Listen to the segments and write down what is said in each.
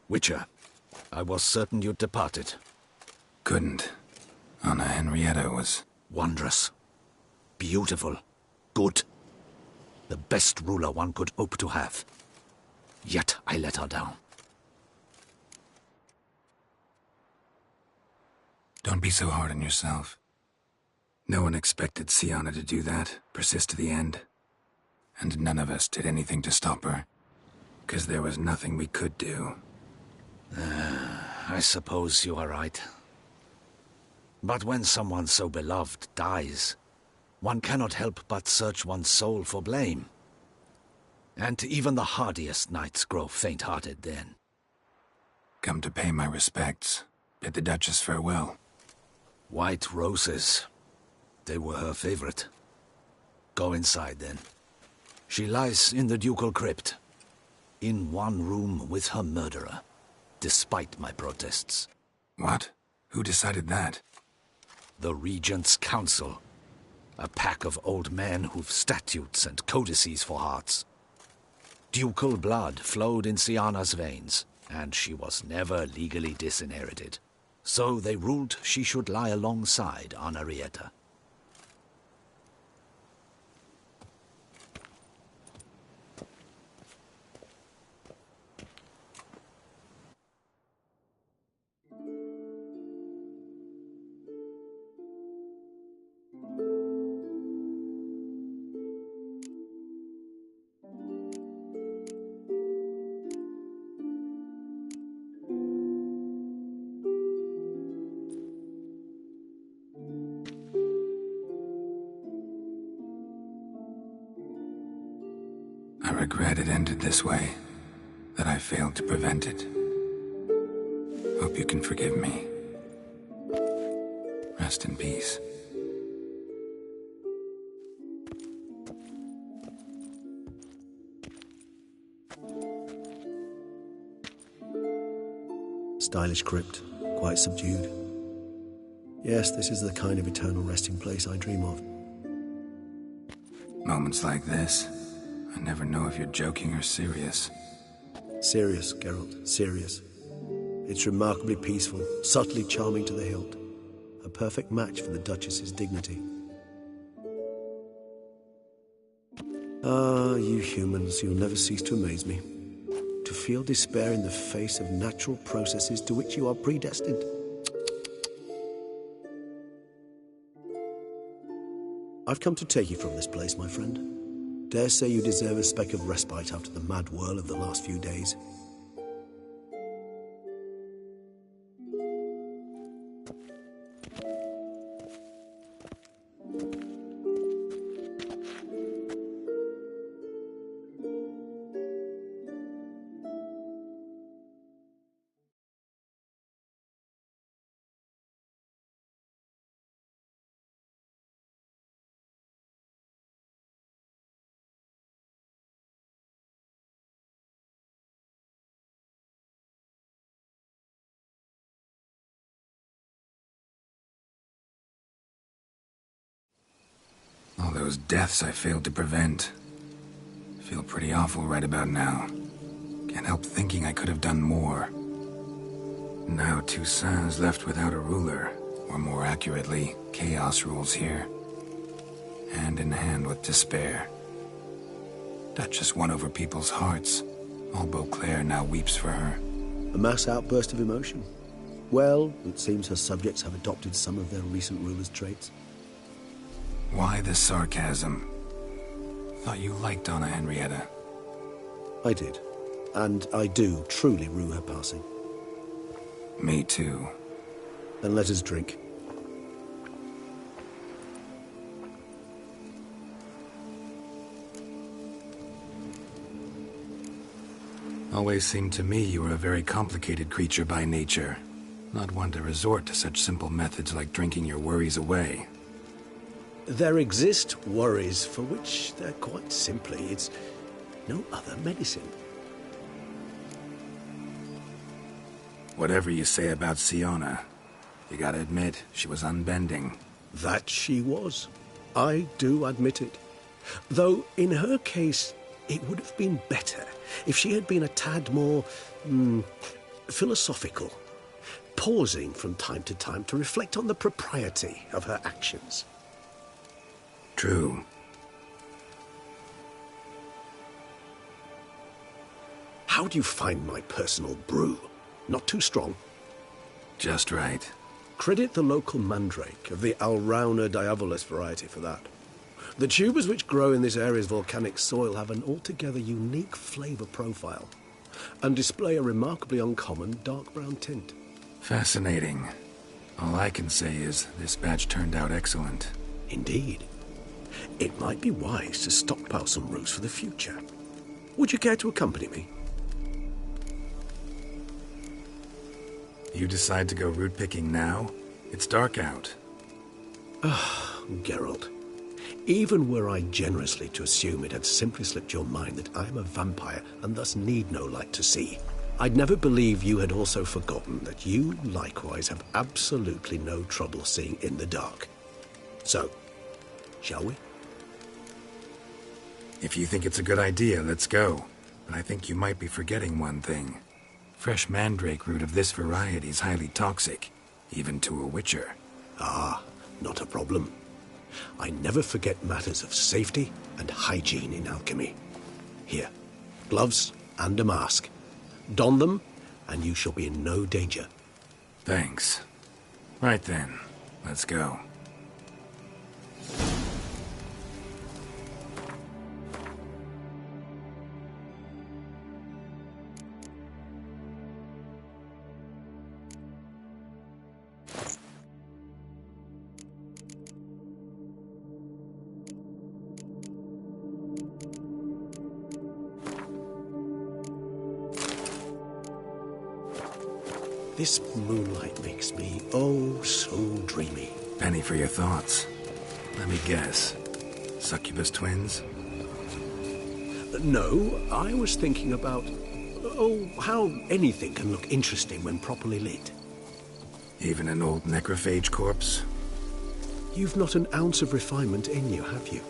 Witcher, I was certain you'd departed. Couldn't. Anna Henrietta was... Wondrous. Beautiful. Good. The best ruler one could hope to have. Yet I let her down. Don't be so hard on yourself. No one expected Sienna to do that, persist to the end. And none of us did anything to stop her. 'Cause there was nothing we could do. I suppose you are right. But when someone so beloved dies, one cannot help but search one's soul for blame. And even the hardiest knights grow faint-hearted then. Come to pay my respects. Bid the Duchess farewell. White roses. They were her favorite. Go inside then. She lies in the ducal crypt, in one room with her murderer, despite my protests. What? Who decided that? The Regent's Council. A pack of old men who've statutes and codices for hearts. Ducal blood flowed in Sienna's veins, and she was never legally disinherited. So they ruled she should lie alongside Anna Henrietta. I regret it ended this way, that I failed to prevent it. Hope you can forgive me. Rest in peace. Stylish crypt, quite subdued. Yes, this is the kind of eternal resting place I dream of. Moments like this, I never know if you're joking or serious. Serious, Geralt, serious. It's remarkably peaceful, subtly charming to the hilt. A perfect match for the Duchess's dignity. Ah, you humans, you'll never cease to amaze me. To feel despair in the face of natural processes to which you are predestined. I've come to take you from this place, my friend. Dare say you deserve a speck of respite after the mad whirl of the last few days. All those deaths I failed to prevent. Feel pretty awful right about now. Can't help thinking I could have done more. Now Toussaint's left without a ruler, or more accurately, chaos rules here. Hand in hand with despair. Duchess won over people's hearts. All Beauclair now weeps for her. A mass outburst of emotion. Well, it seems her subjects have adopted some of their recent ruler's traits. Why the sarcasm? Thought you liked Anna Henrietta. I did. And I do truly rue her passing. Me too. Then let us drink. Always seemed to me you were a very complicated creature by nature. Not one to resort to such simple methods like drinking your worries away. There exist worries for which they're quite simply, it's no other medicine. Whatever you say about Sienna, you gotta admit, she was unbending. That she was. I do admit it. Though, in her case, it would have been better if she had been a tad more, philosophical, pausing from time to time to reflect on the propriety of her actions. True. How do you find my personal brew? Not too strong? Just right. Credit the local mandrake of the Alrauna diabolus variety for that. The tubers which grow in this area's volcanic soil have an altogether unique flavour profile and display a remarkably uncommon dark brown tint. Fascinating. All I can say is this batch turned out excellent. Indeed. It might be wise to stockpile some roots for the future. Would you care to accompany me? You decide to go root picking now? It's dark out. Geralt, even were I generously to assume it had simply slipped your mind that I am a vampire and thus need no light to see, I'd never believe you had also forgotten that you likewise have absolutely no trouble seeing in the dark. So, shall we? If you think it's a good idea, let's go. But I think you might be forgetting one thing. Fresh mandrake root of this variety is highly toxic, even to a witcher. Ah, not a problem. I never forget matters of safety and hygiene in alchemy. Here, gloves and a mask. Don them, and you shall be in no danger. Thanks. Right then, let's go. This moonlight makes me, oh, so dreamy. Penny for your thoughts. Let me guess. Succubus twins? No, I was thinking about, oh, how anything can look interesting when properly lit. Even an old necrophage corpse? You've not an ounce of refinement in you, have you?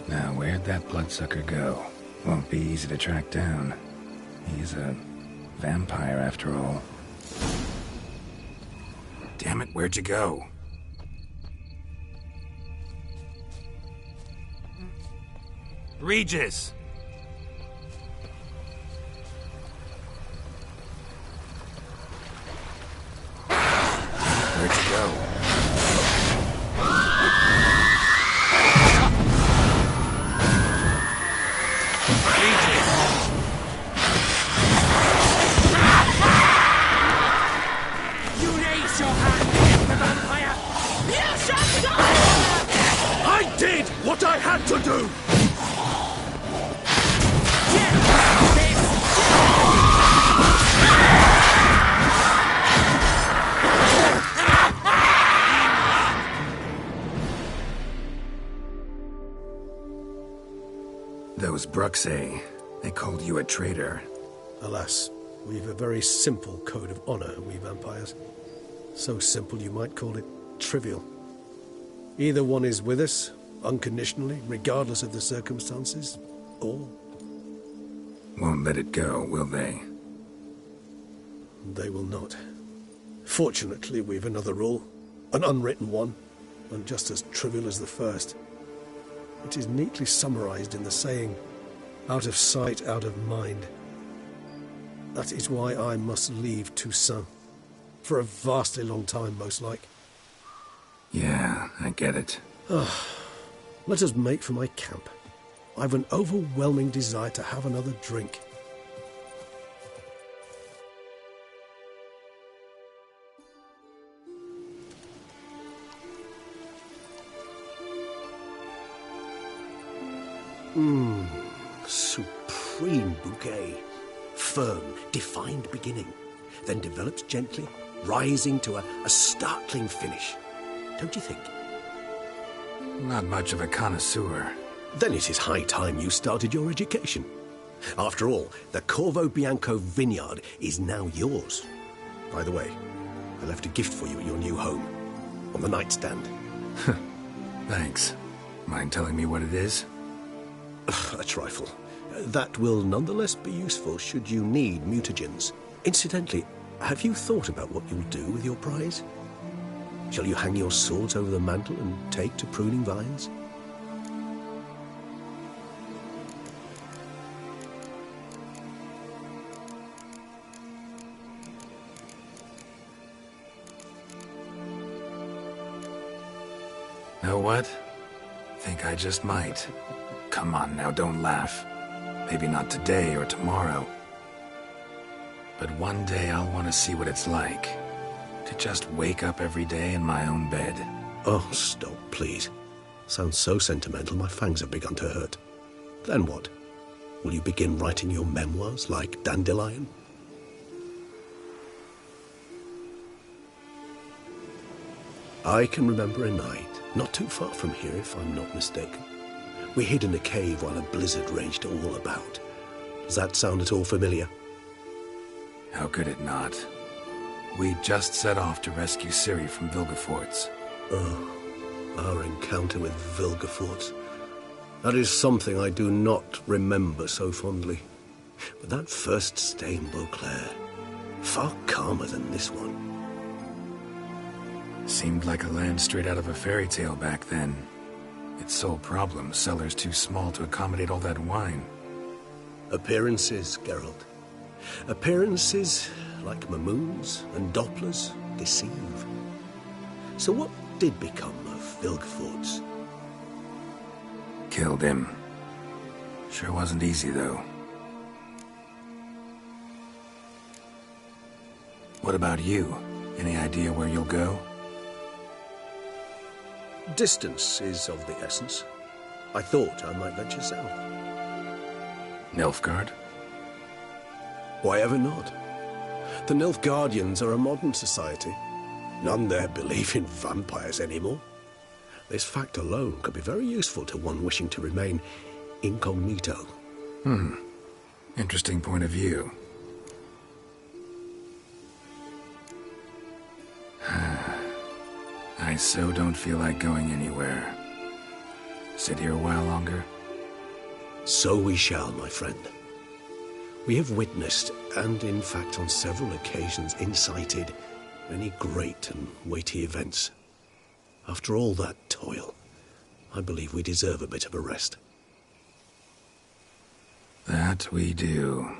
Now, where'd that bloodsucker go? Won't be easy to track down. He's a vampire, after all. Damn it, where'd you go? Regis! Where'd you go? I did what I had to do! Those Bruxay, they called you a traitor. Alas, we've a very simple code of honor, we vampires. So simple you might call it trivial. Either one is with us, unconditionally, regardless of the circumstances, or... Won't let it go, will they? they will not. Fortunately, we've another rule, an unwritten one, and just as trivial as the first. It is neatly summarized in the saying, out of sight, out of mind. That is why I must leave Toussaint. For a vastly long time, most like. Yeah, I get it. Let us make for my camp. I've an overwhelming desire to have another drink. Supreme bouquet. Firm, defined beginning. Then develops gently, rising to a startling finish. Don't you think? Not much of a connoisseur. Then it is high time you started your education. After all, the Corvo Bianco vineyard is now yours. By the way, I left a gift for you at your new home, on the nightstand. Thanks. Mind telling me what it is? A trifle. That will nonetheless be useful should you need mutagens. Incidentally, have you thought about what you'll do with your prize? Shall you hang your swords over the mantle and take to pruning vines? Know what? Think I just might. Come on now, don't laugh. Maybe not today or tomorrow. But one day I'll want to see what it's like to just wake up every day in my own bed. Oh, stop, please. Sounds so sentimental, my fangs have begun to hurt. Then what? Will you begin writing your memoirs like Dandelion? I can remember a night, not too far from here if I'm not mistaken. We hid in a cave while a blizzard raged all about. Does that sound at all familiar? How could it not? We just set off to rescue Ciri from Vilgefortz. Oh, our encounter with Vilgefortz. That is something I do not remember so fondly. But that first stay in Beauclair, far calmer than this one. Seemed like a land straight out of a fairy tale back then. Its sole problem, cellars too small to accommodate all that wine. Appearances, Geralt. Appearances, like Mamoons and Dopplers, deceive. So what did become of Vilgefortz? Killed him. Sure wasn't easy, though. What about you? Any idea where you'll go? Distance is of the essence. I thought I might venture south. Nilfgaard? Why ever not? The Nilfgaardians are a modern society. None there believe in vampires anymore. This fact alone could be very useful to one wishing to remain incognito. Interesting point of view. I so don't feel like going anywhere. Sit here a while longer? So we shall, my friend. We have witnessed, and in fact on several occasions incited, many great and weighty events. After all that toil, I believe we deserve a bit of a rest. That we do.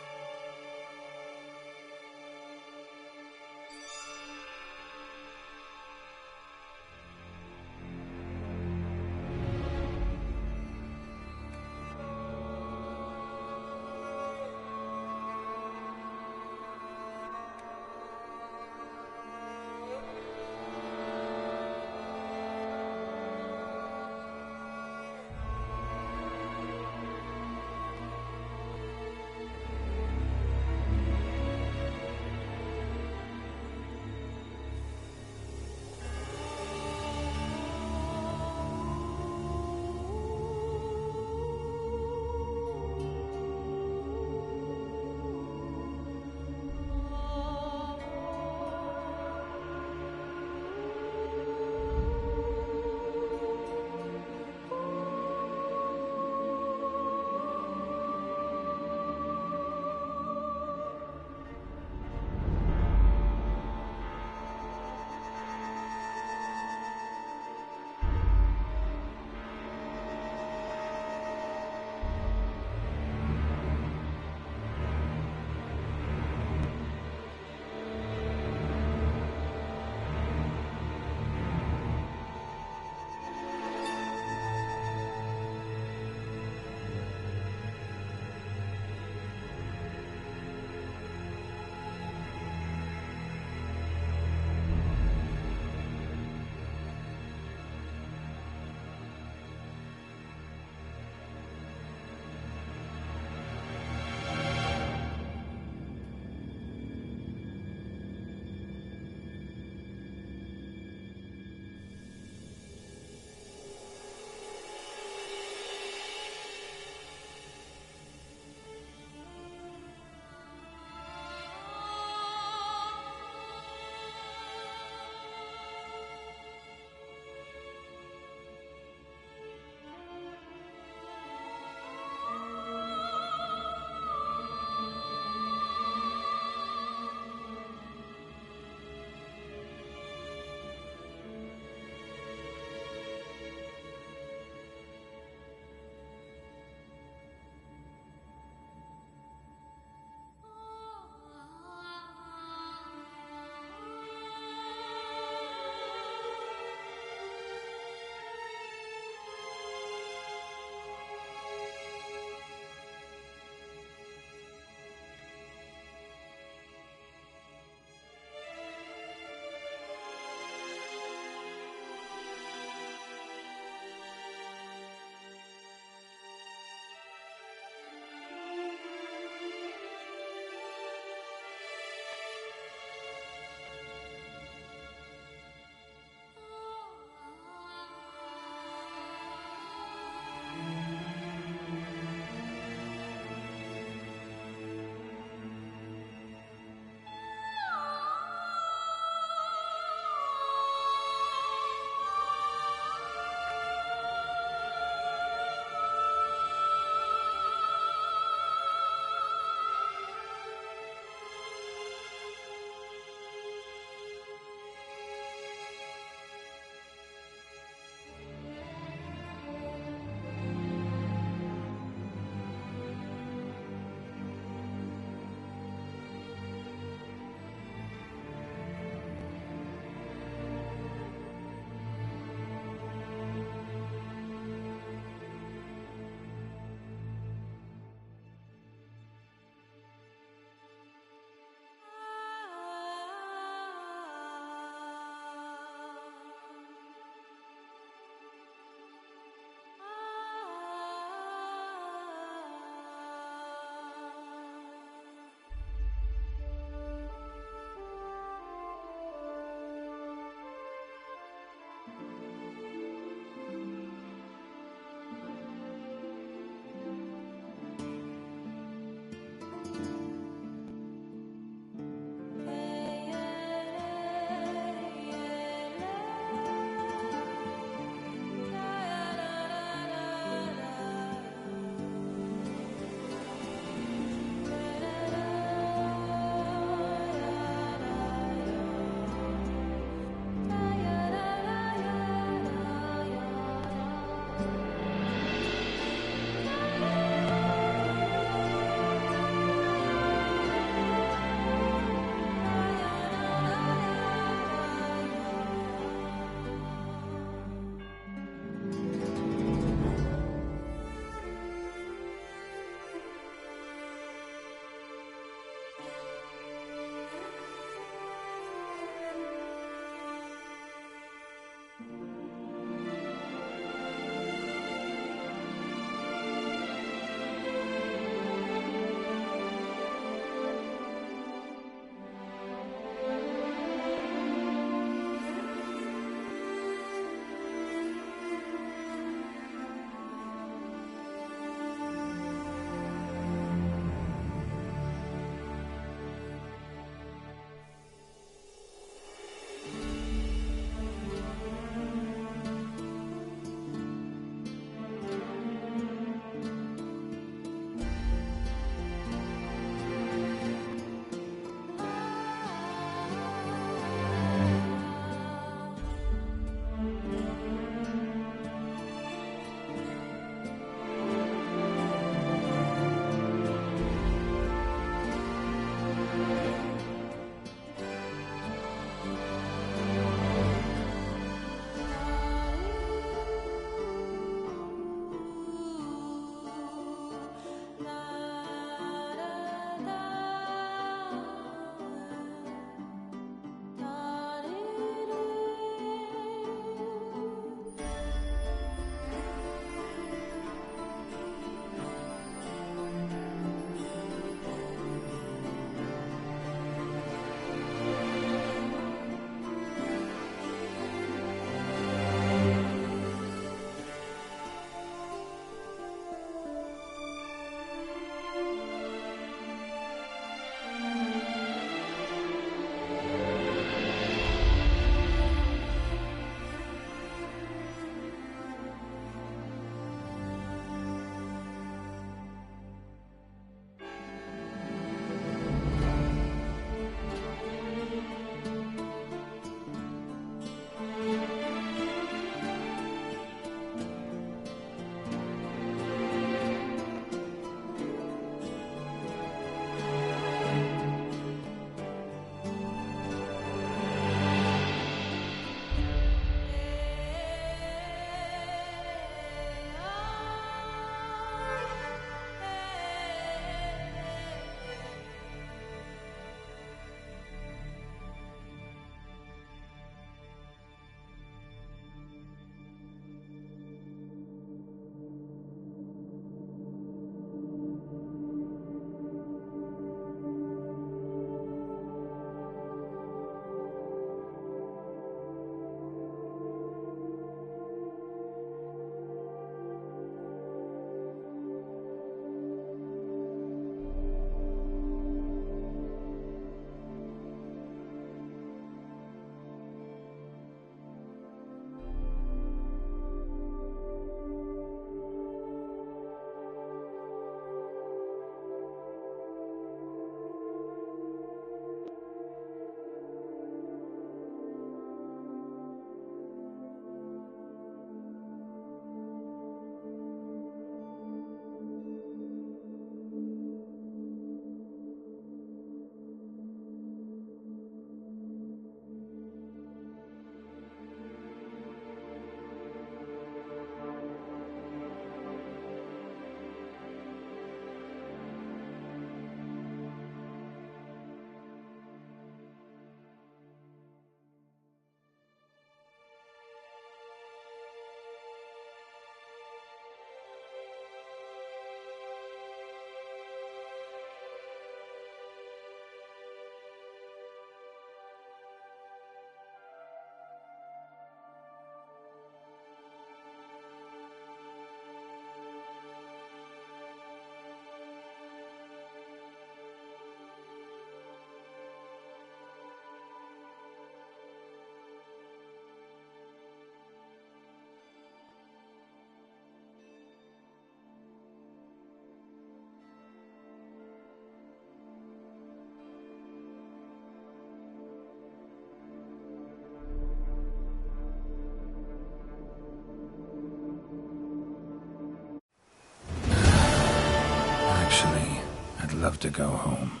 have to go home.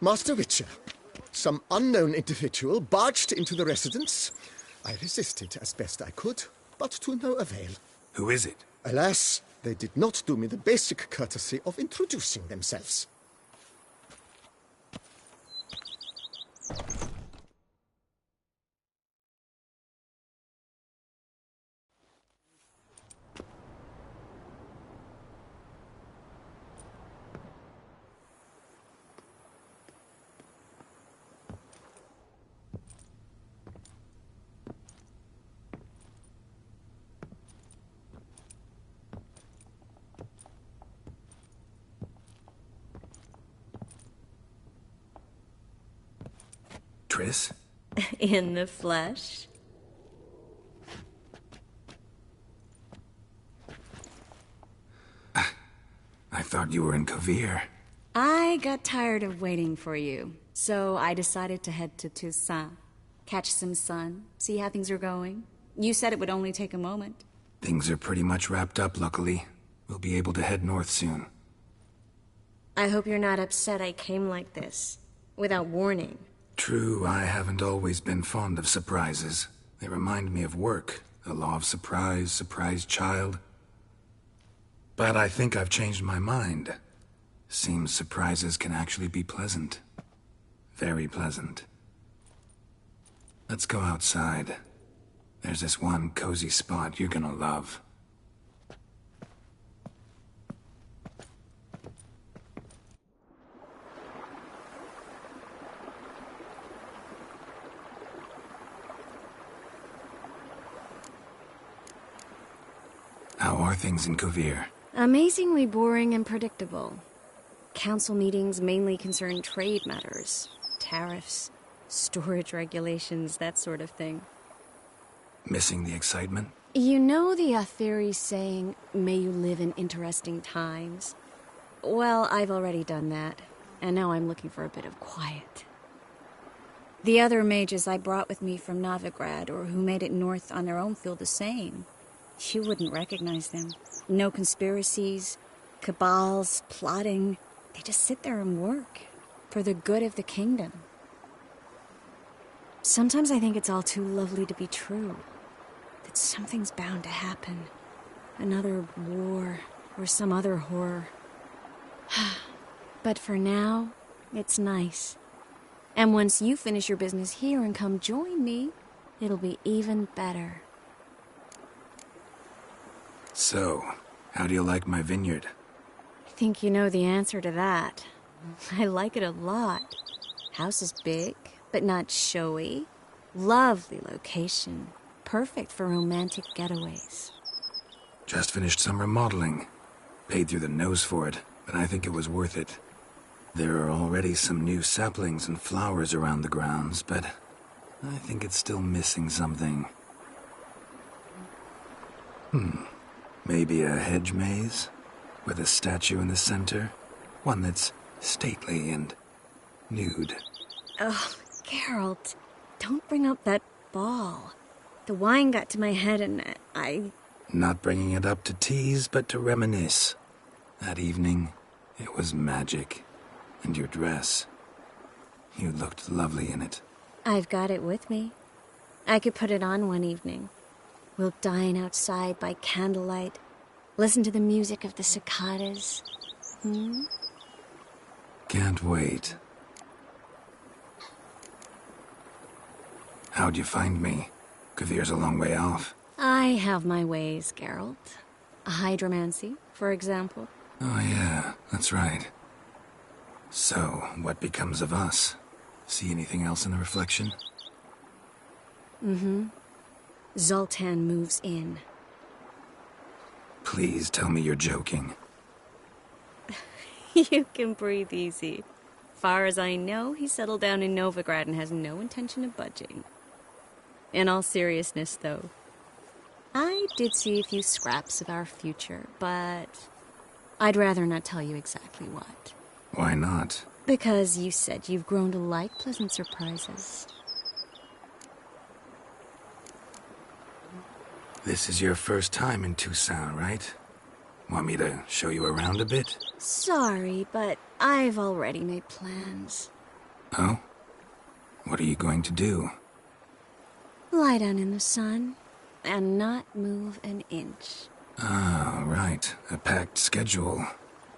Master Witcher, some unknown individual barged into the residence. I resisted as best I could, but to no avail. Who is it? Alas, they did not do me the basic courtesy of introducing themselves. Triss? In the flesh? I thought you were in Kavir. I got tired of waiting for you, so I decided to head to Toussaint. Catch some sun, see how things are going. You said it would only take a moment. Things are pretty much wrapped up, luckily. We'll be able to head north soon. I hope you're not upset I came like this, without warning. True, I haven't always been fond of surprises. They remind me of work. The law of surprise, surprise child. But I think I've changed my mind. Seems surprises can actually be pleasant. Very pleasant. Let's go outside. There's this one cozy spot you're gonna love. How are things in Kavir? Amazingly boring and predictable. Council meetings mainly concern trade matters, tariffs, storage regulations, that sort of thing. Missing the excitement? You know the Aetheri saying, may you live in interesting times? Well, I've already done that, and now I'm looking for a bit of quiet. The other mages I brought with me from Novigrad or who made it north on their own feel the same. You wouldn't recognize them. No conspiracies, cabals, plotting. They just sit there and work for the good of the kingdom. Sometimes I think it's all too lovely to be true. That something's bound to happen. Another war or some other horror. But for now, it's nice. And once you finish your business here and come join me, it'll be even better. So, how do you like my vineyard? I think you know the answer to that. I like it a lot. House is big, but not showy. Lovely location. Perfect for romantic getaways. Just finished some remodeling. Paid through the nose for it, but I think it was worth it. There are already some new saplings and flowers around the grounds, but I think it's still missing something. Maybe a hedge maze? With a statue in the center? One that's stately and nude. Oh, Geralt, don't bring up that ball. The wine got to my head and I... Not bringing it up to tease, but to reminisce. That evening, It was magic. And your dress. You looked lovely in it. I've got it with me. I could put it on one evening. We'll dine outside by candlelight, listen to the music of the cicadas. Can't wait. How'd you find me? Kavir's a long way off. I have my ways, Geralt. Hydromancy, for example. Oh yeah, that's right. So, what becomes of us? See anything else in the reflection? Zoltan moves in. Please tell me you're joking. You can breathe easy. Far as I know, he settled down in Novigrad and has no intention of budging. In all seriousness, though, I did see a few scraps of our future, but I'd rather not tell you exactly what. Why not? Because you said you've grown to like pleasant surprises. This is your first time in Toussaint, right? Want me to show you around a bit? Sorry, but I've already made plans. Oh? What are you going to do? Lie down in the sun and not move an inch. Ah, right. A packed schedule.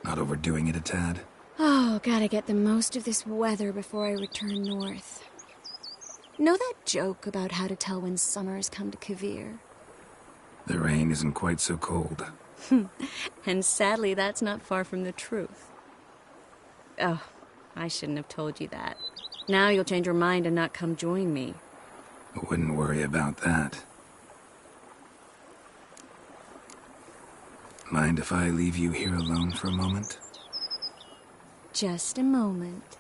Not overdoing it a tad. Oh, gotta get the most of this weather before I return north. Know that joke about how to tell when summer has come to Kavir? The rain isn't quite so cold. And sadly, that's not far from the truth. Oh, I shouldn't have told you that. Now you'll change your mind and not come join me. I wouldn't worry about that. Mind if I leave you here alone for a moment? Just a moment.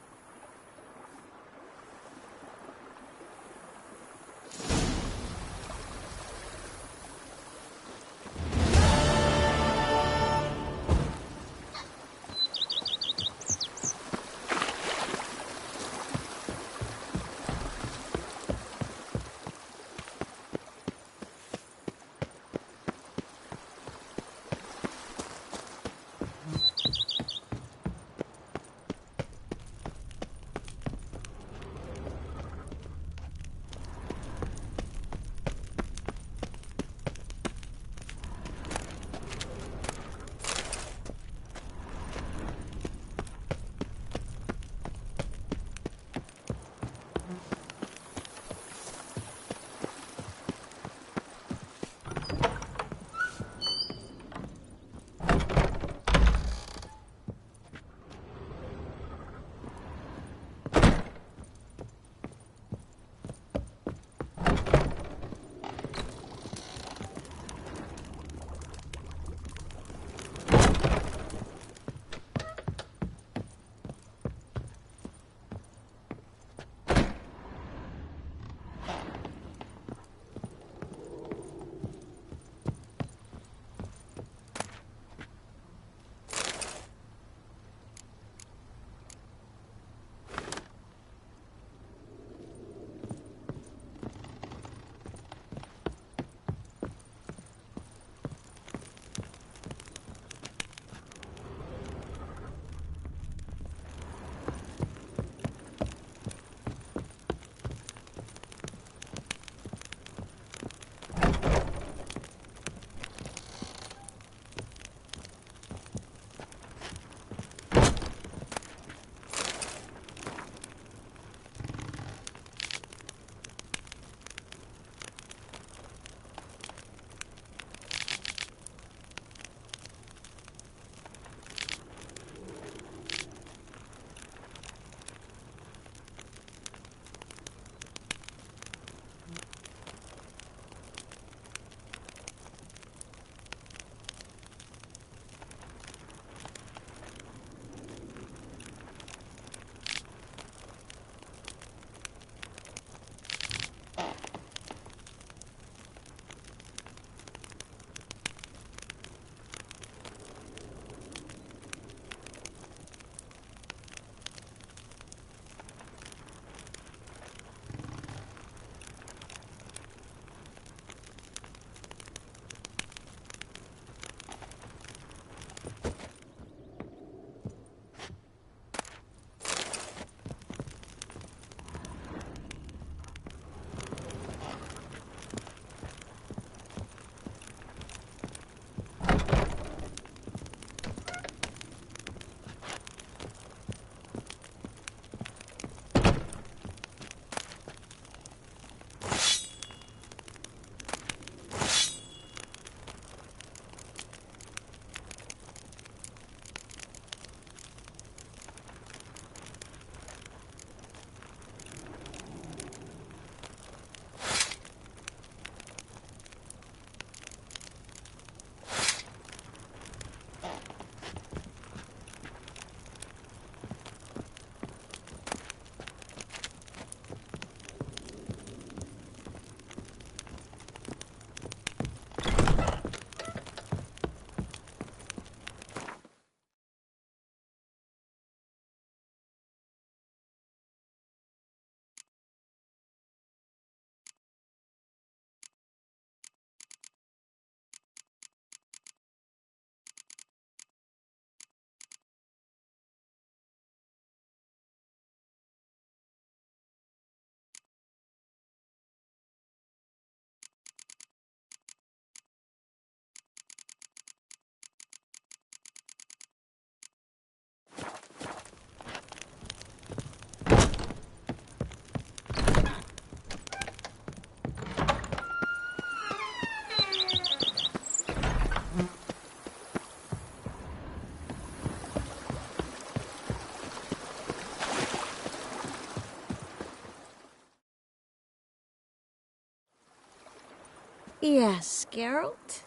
Yes, Geralt?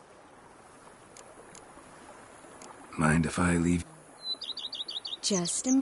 Mind if I leave? Just a